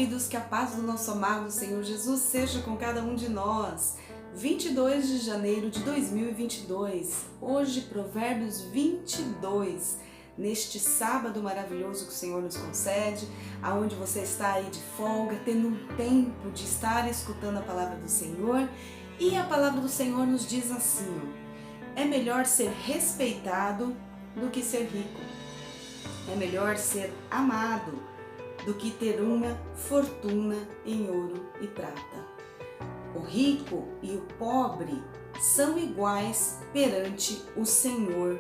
queridos, que a paz do nosso amado Senhor Jesus seja com cada um de nós. 22 de janeiro de 2022, hoje Provérbios 22, neste sábado maravilhoso que o Senhor nos concede, aonde você está aí de folga, tendo um tempo de estar escutando a palavra do Senhor. E a palavra do Senhor nos diz assim: é melhor ser respeitado do que ser rico. É melhor ser amado do que ter uma fortuna em ouro e prata. O rico e o pobre são iguais perante o Senhor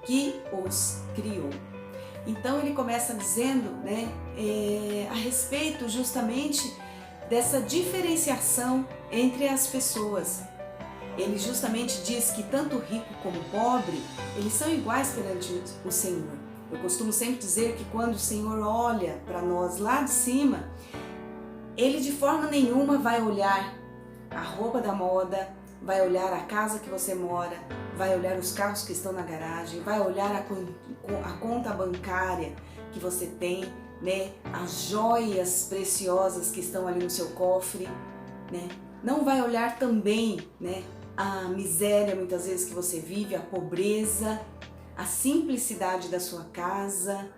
que os criou. Então ele começa dizendo, a respeito justamente dessa diferenciação entre as pessoas. Ele justamente diz que tanto rico como pobre, eles são iguais perante o Senhor. Eu costumo sempre dizer que quando o Senhor olha para nós lá de cima, Ele de forma nenhuma vai olhar a roupa da moda, vai olhar a casa que você mora, vai olhar os carros que estão na garagem, vai olhar a conta bancária que você tem, as joias preciosas que estão ali no seu cofre, Não vai olhar também, a miséria muitas vezes que você vive, a pobreza, a simplicidade da sua casa,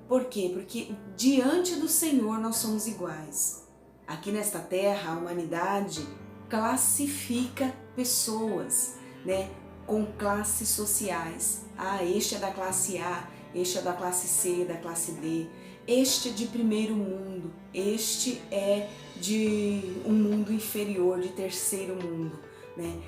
Por quê? Porque diante do Senhor nós somos iguais. Aqui nesta terra, a humanidade classifica pessoas, com classes sociais. Este é da classe A, este é da classe C, da classe D, este é de primeiro mundo, este é de um mundo inferior, de terceiro mundo,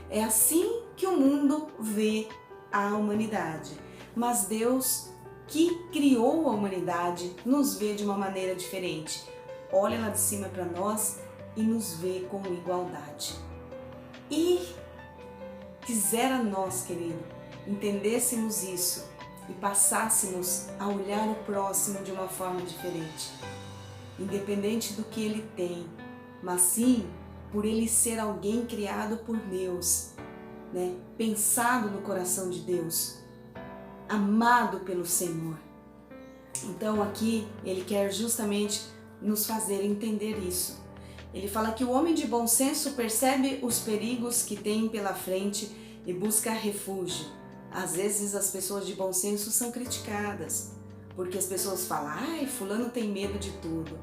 É assim que o mundo vê a humanidade. Mas Deus, que criou a humanidade, nos vê de uma maneira diferente. Olha lá de cima para nós e nos vê com igualdade. E quisera nós, querido, entendêssemos isso e passássemos a olhar o próximo de uma forma diferente, independente do que ele tem, mas sim por ele ser alguém criado por Deus, pensado no coração de Deus, amado pelo Senhor. Então aqui ele quer justamente nos fazer entender isso. Ele fala que o homem de bom senso percebe os perigos que tem pela frente e busca refúgio. Às vezes as pessoas de bom senso são criticadas, porque as pessoas falam: ai, fulano tem medo de tudo.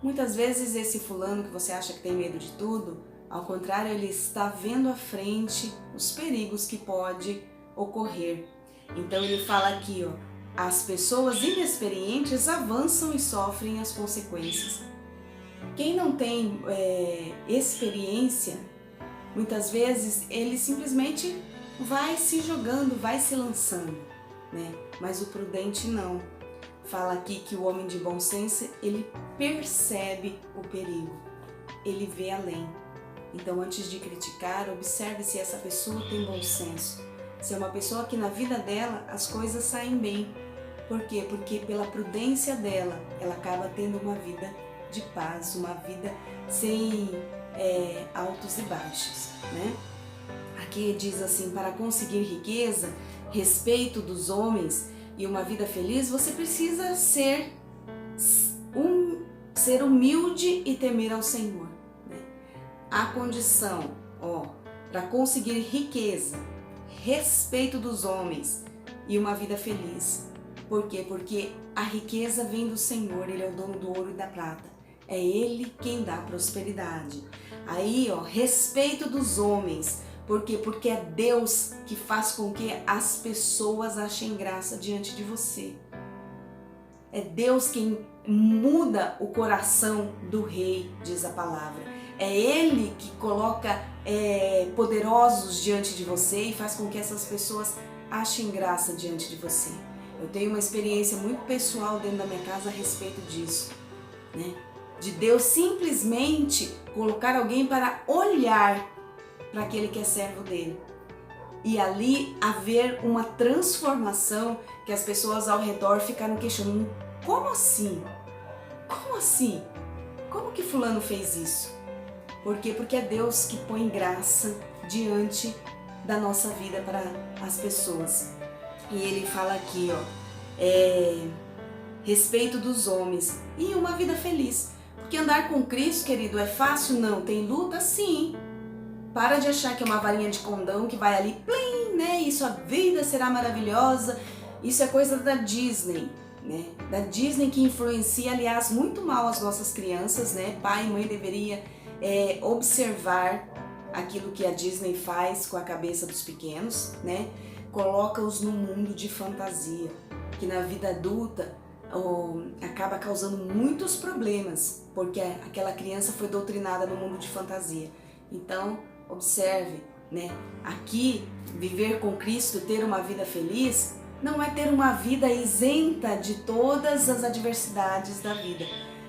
Muitas vezes esse fulano que você acha que tem medo de tudo, ao contrário, ele está vendo à frente os perigos que pode ocorrer. Então ele fala aqui, as pessoas inexperientes avançam e sofrem as consequências. Quem não tem experiência, muitas vezes ele simplesmente vai se jogando, vai se lançando, Mas o prudente não. Fala aqui que o homem de bom senso, ele percebe o perigo, ele vê além. Então, antes de criticar, observe se essa pessoa tem bom senso. Se é uma pessoa que na vida dela as coisas saem bem. Por quê? Porque pela prudência dela, ela acaba tendo uma vida de paz, uma vida sem altos e baixos, Aqui diz assim: para conseguir riqueza, respeito dos homens e uma vida feliz, você precisa ser humilde e temer ao Senhor. A condição, para conseguir riqueza, respeito dos homens e uma vida feliz. Por quê? Porque a riqueza vem do Senhor, Ele é o dono do ouro e da prata. É Ele quem dá prosperidade. Aí, respeito dos homens. Por quê? Porque é Deus que faz com que as pessoas achem graça diante de você. É Deus quem muda o coração do rei, diz a palavra. É Ele que coloca poderosos diante de você e faz com que essas pessoas achem graça diante de você. Eu tenho uma experiência muito pessoal dentro da minha casa a respeito disso, De Deus simplesmente colocar alguém para olhar para aquele que é servo dele. E ali haver uma transformação que as pessoas ao redor ficaram questionando: como assim? Como assim? Como que fulano fez isso? Por quê? Porque é Deus que põe graça diante da nossa vida para as pessoas. E ele fala aqui, respeito dos homens e uma vida feliz. Porque andar com Cristo, querido, é fácil? Não. Tem luta? Sim. Para de achar que é uma varinha de condão que vai ali, plim, né? Isso, a vida será maravilhosa. Isso é coisa da Disney, né? Da Disney, que influencia, aliás, muito mal as nossas crianças, né? Pai e mãe deveria observar aquilo que a Disney faz com a cabeça dos pequenos, né? Coloca-os no mundo de fantasia, que na vida adulta acaba causando muitos problemas, porque aquela criança foi doutrinada no mundo de fantasia. Então, observe, né? Aqui, viver com Cristo, ter uma vida feliz, não é ter uma vida isenta de todas as adversidades da vida,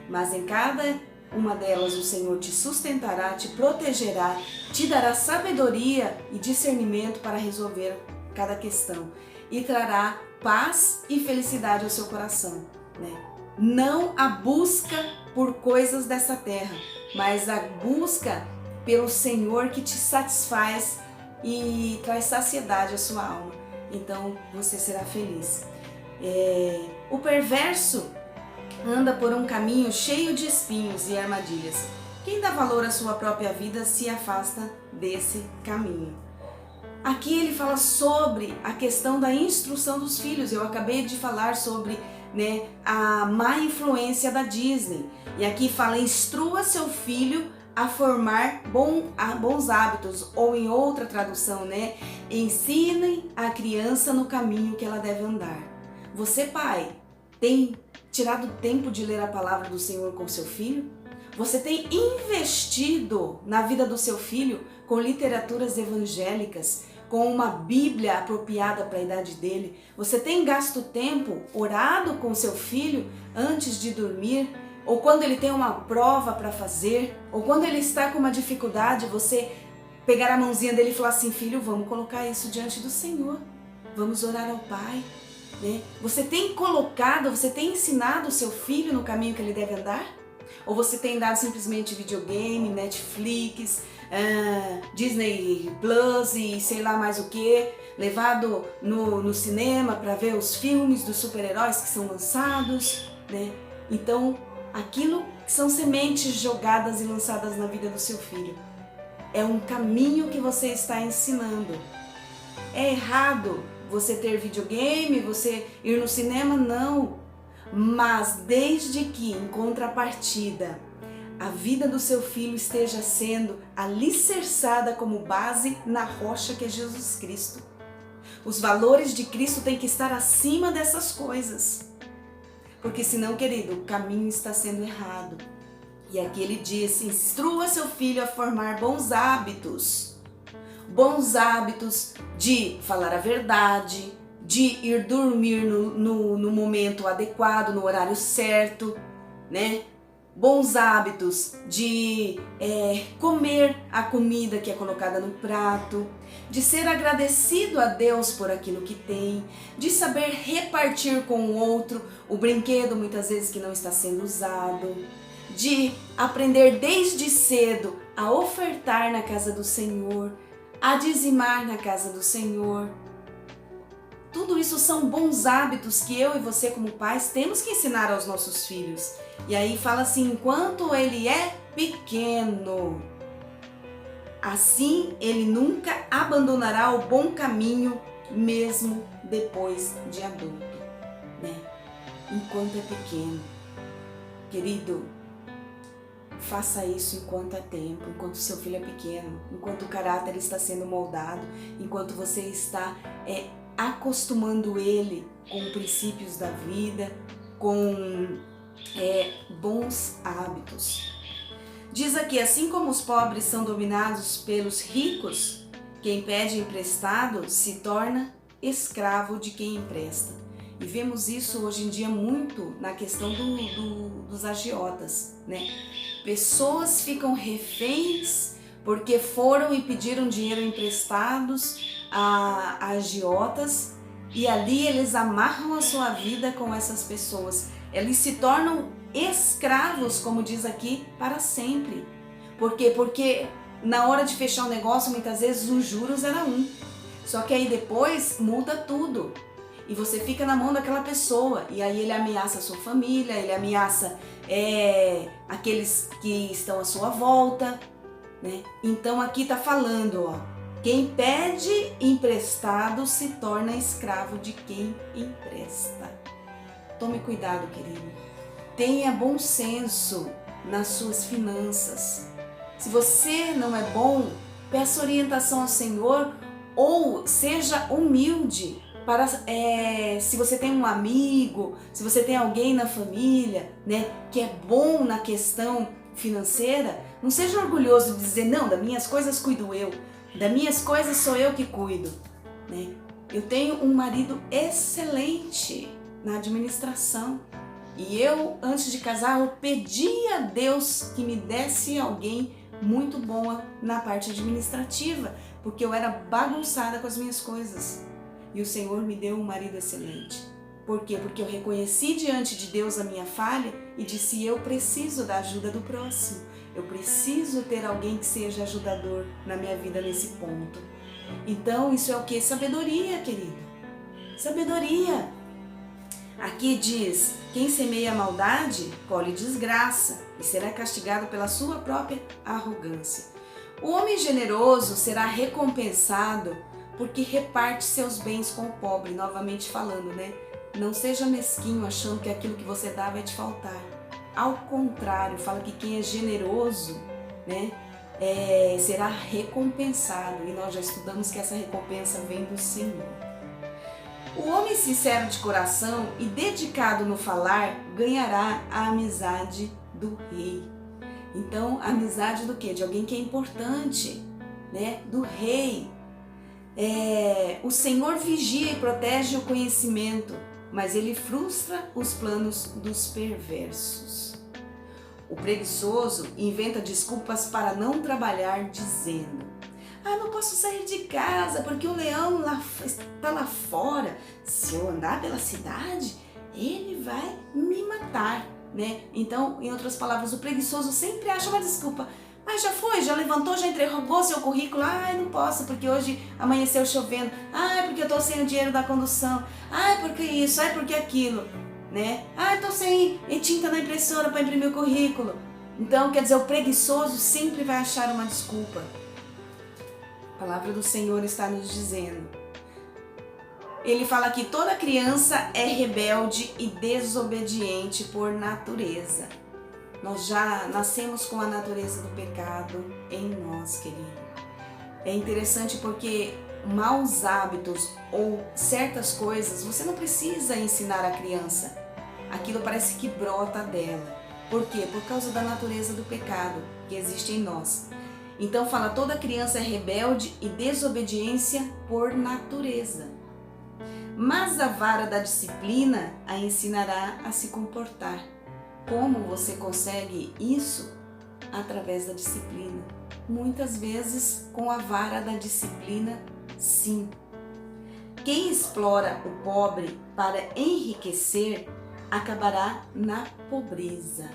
mas em cada uma delas o Senhor te sustentará, te protegerá, te dará sabedoria e discernimento para resolver cada questão e trará paz e felicidade ao seu coração, né? Não a busca por coisas dessa terra, mas a busca pelo Senhor que te satisfaz e traz saciedade à sua alma. Então você será feliz. O perverso anda por um caminho cheio de espinhos e armadilhas. Quem dá valor à sua própria vida se afasta desse caminho. Aqui ele fala sobre a questão da instrução dos filhos. Eu acabei de falar sobre, né, a má influência da Disney. E aqui fala: instrua seu filho a formar bons hábitos, ou em outra tradução, né, ensinem a criança no caminho que ela deve andar. Você, pai, tem tirado tempo de ler a palavra do Senhor com seu filho? Você tem investido na vida do seu filho com literaturas evangélicas, com uma Bíblia apropriada para a idade dele? Você tem gasto tempo, orado com seu filho antes de dormir? Ou quando ele tem uma prova para fazer? Ou quando ele está com uma dificuldade, você pegar a mãozinha dele e falar assim: filho, vamos colocar isso diante do Senhor, vamos orar ao Pai, né? Você tem colocado, você tem ensinado o seu filho no caminho que ele deve andar? Ou você tem dado simplesmente videogame, Netflix, Disney Plus e sei lá mais o que, levado no cinema para ver os filmes dos super-heróis que são lançados, né? Então, aquilo que são sementes jogadas e lançadas na vida do seu filho é um caminho que você está ensinando. É errado você ter videogame, você ir no cinema? Não. Mas desde que, em contrapartida, a vida do seu filho esteja sendo alicerçada como base na rocha que é Jesus Cristo. Os valores de Cristo têm que estar acima dessas coisas. Porque senão, querido, o caminho está sendo errado. E aqui ele diz: instrua seu filho a formar bons hábitos. Bons hábitos de falar a verdade, de ir dormir no momento adequado, no horário certo, né? Bons hábitos de comer a comida que é colocada no prato, de ser agradecido a Deus por aquilo que tem, de saber repartir com o outro o brinquedo muitas vezes que não está sendo usado, de aprender desde cedo a ofertar na casa do Senhor, a dizimar na casa do Senhor. Tudo isso são bons hábitos que eu e você como pais temos que ensinar aos nossos filhos. E aí fala assim: enquanto ele é pequeno, assim ele nunca abandonará o bom caminho, mesmo depois de adulto, né? Enquanto é pequeno. Querido, faça isso enquanto é tempo, enquanto seu filho é pequeno, enquanto o caráter está sendo moldado, enquanto você está acostumando ele com princípios da vida, com bons hábitos. Diz aqui: assim como os pobres são dominados pelos ricos, quem pede emprestado se torna escravo de quem empresta. E vemos isso hoje em dia muito na questão dos agiotas, né? Pessoas ficam reféns porque foram e pediram dinheiro emprestados a agiotas, e ali eles amarram a sua vida com essas pessoas. Eles se tornam escravos, como diz aqui, para sempre. Por quê? Porque na hora de fechar o negócio, muitas vezes os juros era um. Só que aí depois muda tudo. e você fica na mão daquela pessoa, e aí ele ameaça a sua família, ele ameaça aqueles que estão à sua volta, né? Então aqui está falando, ó, quem pede emprestado se torna escravo de quem empresta. Tome cuidado, querido. Tenha bom senso nas suas finanças. Se você não é bom, peça orientação ao Senhor ou seja humilde. Se você tem um amigo, se você tem alguém na família, né, que é bom na questão financeira, não seja orgulhoso de dizer, não, das minhas coisas cuido eu, das minhas coisas sou eu que cuido, né? Eu tenho um marido excelente na administração e eu, antes de casar, eu pedi a Deus que me desse alguém muito boa na parte administrativa, porque eu era bagunçada com as minhas coisas. E o Senhor me deu um marido excelente. Por quê? Porque eu reconheci diante de Deus a minha falha e disse, eu preciso da ajuda do próximo. Eu preciso ter alguém que seja ajudador na minha vida nesse ponto. Então, isso é o que? Sabedoria, querido. Sabedoria. Aqui diz, quem semeia maldade, colhe desgraça e será castigado pela sua própria arrogância. O homem generoso será recompensado porque reparte seus bens com o pobre, novamente falando, né? Não seja mesquinho achando que aquilo que você dá vai te faltar. Ao contrário, fala que quem é generoso, né, será recompensado. E nós já estudamos que essa recompensa vem do Senhor. O homem sincero de coração e dedicado no falar ganhará a amizade do rei. Então, a amizade do quê? De alguém que é importante, né? Do rei. O Senhor vigia e protege o conhecimento, mas ele frustra os planos dos perversos. O preguiçoso inventa desculpas para não trabalhar, dizendo: não posso sair de casa porque o leão está lá fora. Se eu andar pela cidade, ele vai me matar, né? Então, em outras palavras, o preguiçoso sempre acha uma desculpa. Mas já foi, já levantou, já entregou seu currículo. Não posso porque hoje amanheceu chovendo. Porque eu estou sem o dinheiro da condução. Porque isso, porque aquilo, né? Estou sem tinta na impressora para imprimir o currículo. Então, quer dizer, o preguiçoso sempre vai achar uma desculpa. A palavra do Senhor está nos dizendo. Ele fala que toda criança é rebelde e desobediente por natureza. Nós já nascemos com a natureza do pecado em nós, querido. É interessante porque maus hábitos ou certas coisas você não precisa ensinar a criança. Aquilo parece que brota dela. Por quê? Por causa da natureza do pecado que existe em nós. Então fala, toda criança é rebelde e desobediência por natureza. Mas a vara da disciplina a ensinará a se comportar. Como você consegue isso? Através da disciplina. Muitas vezes com a vara da disciplina, sim. Quem explora o pobre para enriquecer, acabará na pobreza.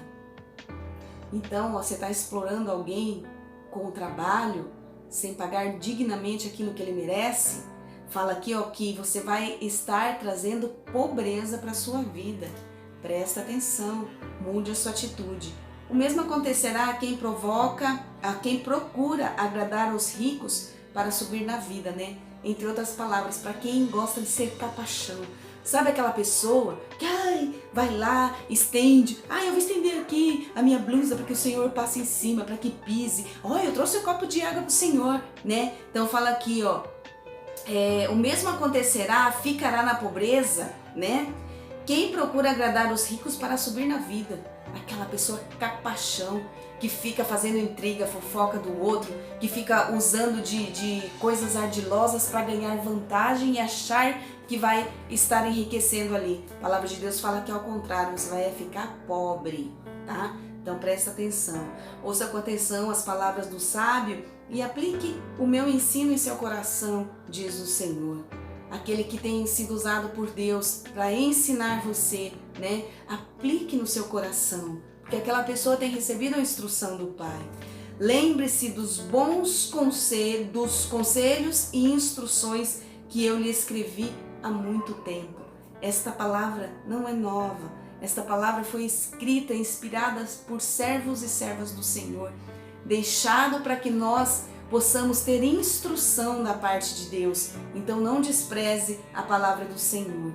Então, você está explorando alguém com o trabalho, sem pagar dignamente aquilo que ele merece, fala aqui que você vai estar trazendo pobreza para a sua vida. Presta atenção, mude a sua atitude. O mesmo acontecerá a quem procura agradar os ricos para subir na vida, né? Entre outras palavras, para quem gosta de ser capachão. Sabe aquela pessoa que vai lá, estende, eu vou estender aqui a minha blusa para que o Senhor passe em cima, para que pise. Eu trouxe um copo de água para o Senhor, né? Então fala aqui, o mesmo acontecerá, ficará na pobreza, né? Quem procura agradar os ricos para subir na vida. Aquela pessoa capachão, que fica fazendo intriga, fofoca do outro, que fica usando de coisas ardilosas para ganhar vantagem e achar que vai estar enriquecendo ali. A palavra de Deus fala que ao contrário, você vai ficar pobre, tá? Então presta atenção. Ouça com atenção as palavras do sábio e aplique o meu ensino em seu coração, diz o Senhor. Aquele que tem sido usado por Deus para ensinar você, né? Aplique no seu coração, porque aquela pessoa tem recebido a instrução do Pai. Lembre-se dos bons conselhos e instruções que eu lhe escrevi há muito tempo. esta palavra não é nova. Esta palavra foi escrita, inspirada por servos e servas do Senhor, deixado para que nós possamos ter instrução da parte de Deus. Então não despreze a palavra do Senhor.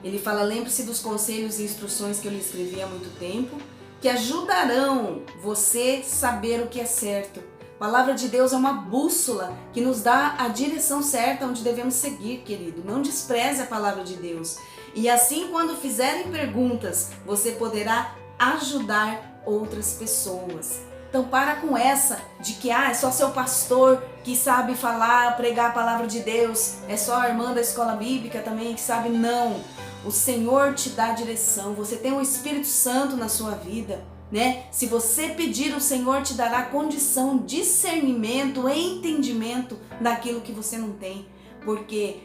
Ele fala, lembre-se dos conselhos e instruções que eu lhe escrevi há muito tempo, que ajudarão você saber o que é certo. A palavra de Deus é uma bússola que nos dá a direção certa onde devemos seguir, querido. Não despreze a palavra de Deus. E assim, quando fizerem perguntas, você poderá ajudar outras pessoas. Então para com essa de que é só seu pastor que sabe falar, pregar a palavra de Deus, é só a irmã da escola bíblica também que sabe. Não, o Senhor te dá direção, você tem o Espírito Santo na sua vida, né? Se você pedir, o Senhor te dará condição, discernimento, entendimento daquilo que você não tem. Porque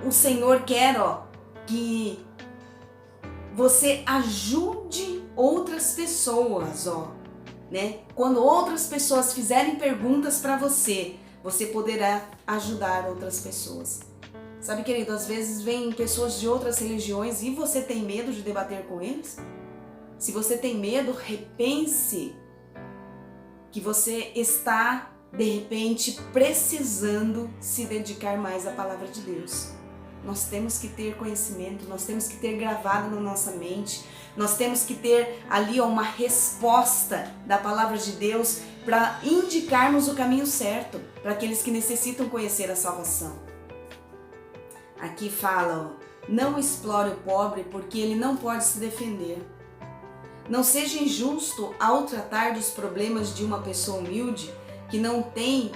o Senhor quer, que você ajude outras pessoas, né? Quando outras pessoas fizerem perguntas para você, você poderá ajudar outras pessoas. Sabe, querido, às vezes vêm pessoas de outras religiões e você tem medo de debater com eles? Se você tem medo, repense que você está, de repente, precisando se dedicar mais à palavra de Deus. Nós temos que ter conhecimento, nós temos que ter gravado na nossa mente, nós temos que ter ali uma resposta da palavra de Deus para indicarmos o caminho certo para aqueles que necessitam conhecer a salvação. Aqui fala, não explore o pobre porque ele não pode se defender. Não seja injusto ao tratar dos problemas de uma pessoa humilde que não tem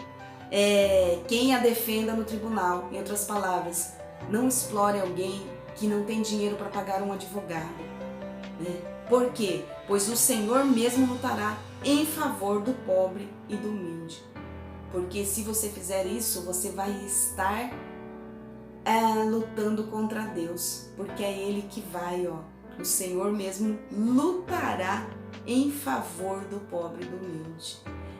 quem a defenda no tribunal. Em outras palavras, não explore alguém que não tem dinheiro para pagar um advogado, né? Por quê? Pois o Senhor mesmo lutará em favor do pobre e do humilde. Porque se você fizer isso, você vai estar lutando contra Deus. Porque é Ele que vai, o Senhor mesmo lutará em favor do pobre e do humilde.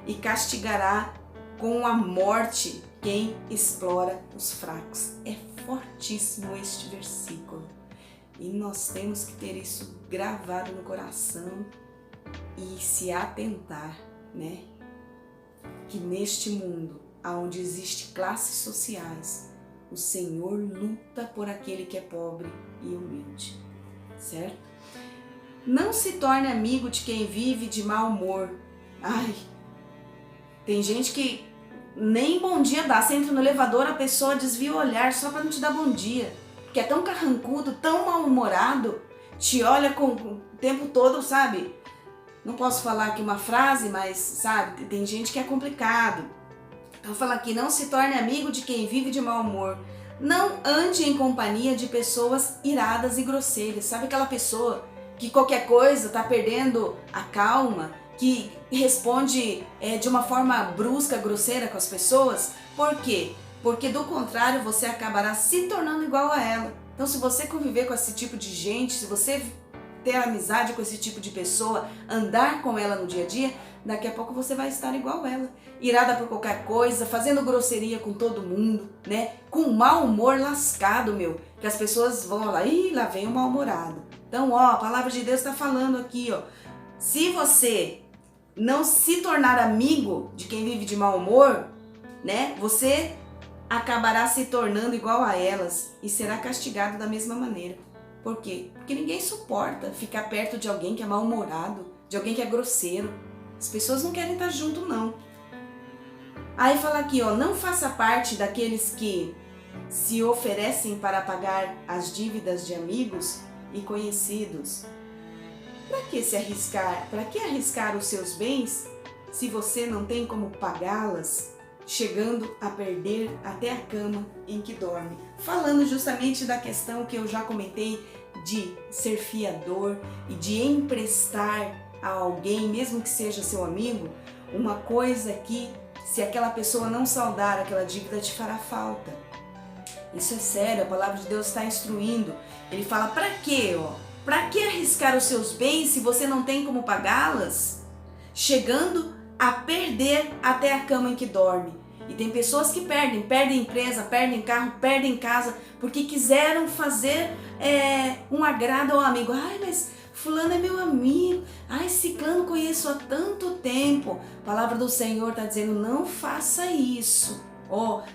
E castigará com a morte quem explora os fracos. É fortíssimo este versículo. E nós temos que ter isso gravado no coração e se atentar, né? Que neste mundo, onde existem classes sociais, o Senhor luta por aquele que é pobre e humilde, certo? Não se torne amigo de quem vive de mau humor. Tem gente que nem bom dia dá. Você entra no elevador, a pessoa desvia o olhar só para não te dar bom dia. Porque é tão carrancudo, tão mal-humorado, te olha o tempo todo, sabe? Não posso falar aqui uma frase, mas, sabe, tem gente que é complicado. Então fala aqui, não se torne amigo de quem vive de mau humor. Não ande em companhia de pessoas iradas e grosseiras. Sabe aquela pessoa que qualquer coisa tá perdendo a calma, que responde de uma forma brusca, grosseira com as pessoas? Por quê? Porque do contrário você acabará se tornando igual a ela. Então se você conviver com esse tipo de gente, se você ter amizade com esse tipo de pessoa, andar com ela no dia a dia, daqui a pouco você vai estar igual a ela, irada por qualquer coisa, fazendo grosseria com todo mundo, né? Com mau humor lascado, que as pessoas vão lá, lá vem o mal-humorado. Então, a palavra de Deus está falando aqui, se você não se tornar amigo de quem vive de mau humor, né? Você acabará se tornando igual a elas e será castigado da mesma maneira. Por quê? Porque ninguém suporta ficar perto de alguém que é mal-humorado, de alguém que é grosseiro. As pessoas não querem estar junto, não. Aí fala aqui, não faça parte daqueles que se oferecem para pagar as dívidas de amigos e conhecidos. Para que se arriscar? Para que arriscar os seus bens se você não tem como pagá-las, chegando a perder até a cama em que dorme? Falando justamente da questão que eu já comentei de ser fiador e de emprestar a alguém, mesmo que seja seu amigo, uma coisa que, se aquela pessoa não saldar aquela dívida, te fará falta. Isso é sério, a palavra de Deus está instruindo. Ele fala, para quê? Para que arriscar os seus bens se você não tem como pagá-las? Chegando a perder até a cama em que dorme. E tem pessoas que perdem empresa, perdem carro, perdem casa, porque quiseram fazer um agrado ao amigo. Ai, mas fulano é meu amigo. Ai, ciclano conheço há tanto tempo. A palavra do Senhor está dizendo, não faça isso.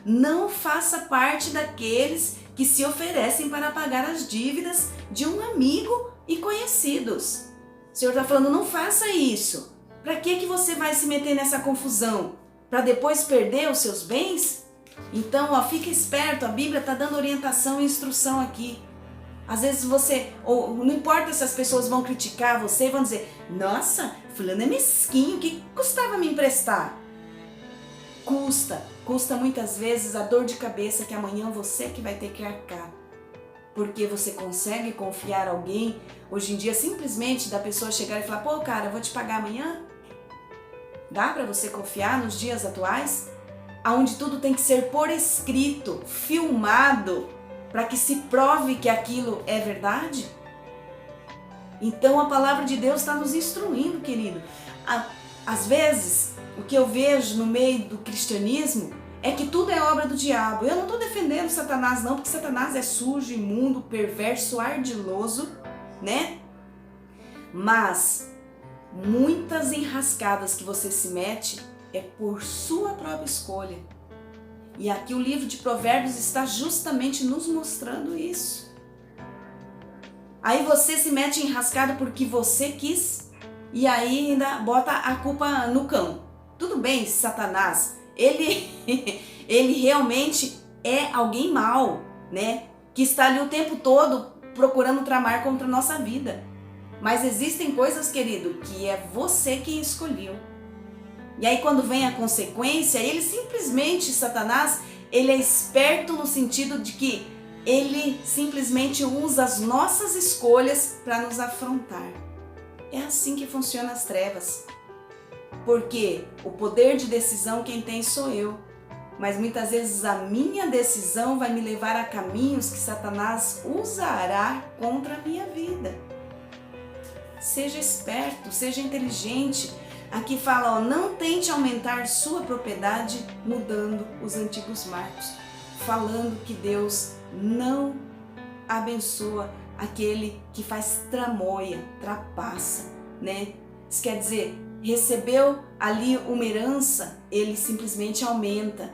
Não faça parte daqueles que se oferecem para pagar as dívidas de um amigo e conhecidos. O Senhor está falando, não faça isso. Para que você vai se meter nessa confusão? Para depois perder os seus bens? Então, fica esperto, a Bíblia está dando orientação e instrução aqui. Às vezes não importa se as pessoas vão criticar você e vão dizer, nossa, fulano é mesquinho, o que custava me emprestar? Custa muitas vezes a dor de cabeça que amanhã você que vai ter que arcar. Porque você consegue confiar em alguém, hoje em dia simplesmente da pessoa chegar e falar, pô cara, eu vou te pagar amanhã? Dá para você confiar nos dias atuais? Onde tudo tem que ser por escrito, filmado, para que se prove que aquilo é verdade? Então a palavra de Deus está nos instruindo, querido. Às vezes, o que eu vejo no meio do cristianismo é que tudo é obra do diabo. Eu não estou defendendo Satanás não, porque Satanás é sujo, imundo, perverso, ardiloso, né? Mas muitas enrascadas que você se mete é por sua própria escolha. E aqui o livro de Provérbios está justamente nos mostrando isso. Aí você se mete enrascado porque você quis e aí ainda bota a culpa no cão. Tudo bem, Satanás, ele realmente é alguém mau, né? Que está ali o tempo todo procurando tramar contra a nossa vida. Mas existem coisas, querido, que é você quem escolheu. E aí quando vem a consequência, ele simplesmente, Satanás, ele é esperto no sentido de que ele simplesmente usa as nossas escolhas para nos afrontar. É assim que funcionam as trevas. Porque o poder de decisão quem tem sou eu. Mas muitas vezes a minha decisão vai me levar a caminhos que Satanás usará contra a minha vida. Seja esperto, seja inteligente. Aqui fala, não tente aumentar sua propriedade mudando os antigos marcos. Falando que Deus não abençoa aquele que faz tramóia, trapaça, né? Isso quer dizer, recebeu ali uma herança, ele simplesmente aumenta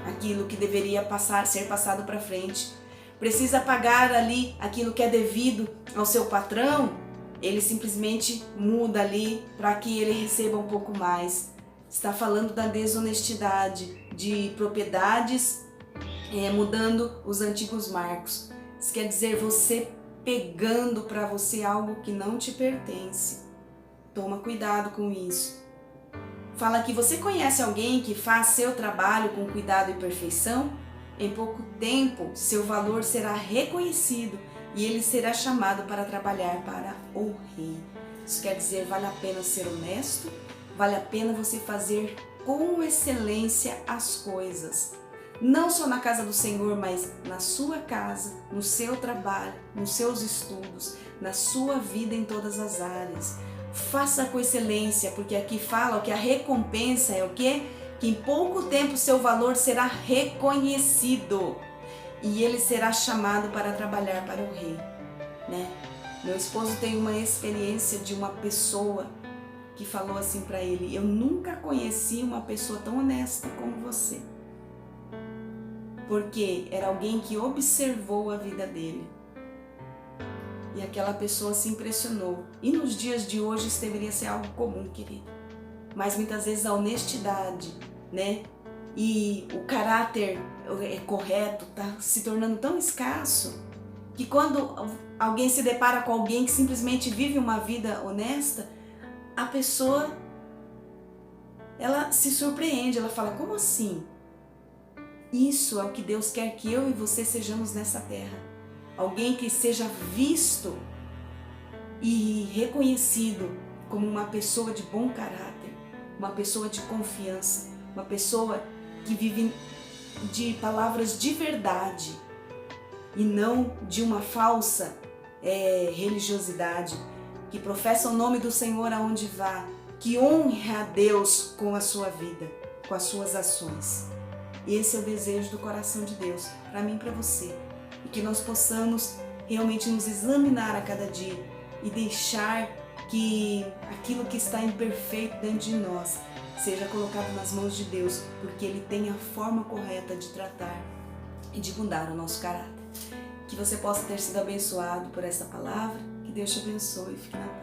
aquilo que deveria ser passado para frente. Precisa pagar ali aquilo que é devido ao seu patrão, ele simplesmente muda ali para que ele receba um pouco mais. Está falando da desonestidade, de propriedades, mudando os antigos marcos. Isso quer dizer você pegando para você algo que não te pertence. Toma cuidado com isso. Fala que você conhece alguém que faz seu trabalho com cuidado e perfeição? Em pouco tempo, seu valor será reconhecido e ele será chamado para trabalhar para o rei. Isso quer dizer, vale a pena ser honesto, vale a pena você fazer com excelência as coisas. Não só na casa do Senhor, mas na sua casa, no seu trabalho, nos seus estudos, na sua vida em todas as áreas. Faça com excelência, porque aqui fala que a recompensa é o quê? Que em pouco tempo seu valor será reconhecido e ele será chamado para trabalhar para o rei, né? Meu esposo tem uma experiência de uma pessoa que falou assim para ele, eu nunca conheci uma pessoa tão honesta como você. Porque era alguém que observou a vida dele. E aquela pessoa se impressionou. E nos dias de hoje isso deveria ser algo comum, querido. Mas muitas vezes a honestidade, né? E o caráter correto está se tornando tão escasso que quando alguém se depara com alguém que simplesmente vive uma vida honesta, a pessoa, ela se surpreende, ela fala, como assim? Isso é o que Deus quer que eu e você sejamos nessa terra. Alguém que seja visto e reconhecido como uma pessoa de bom caráter, uma pessoa de confiança, uma pessoa que vive de palavras de verdade e não de uma falsa religiosidade, que professa o nome do Senhor aonde vá, que honre a Deus com a sua vida, com as suas ações. E esse é o desejo do coração de Deus, para mim e para você. E que nós possamos realmente nos examinar a cada dia e deixar que aquilo que está imperfeito dentro de nós seja colocado nas mãos de Deus, porque Ele tem a forma correta de tratar e de mudar o nosso caráter. Que você possa ter sido abençoado por essa palavra, que Deus te abençoe e fique na paz.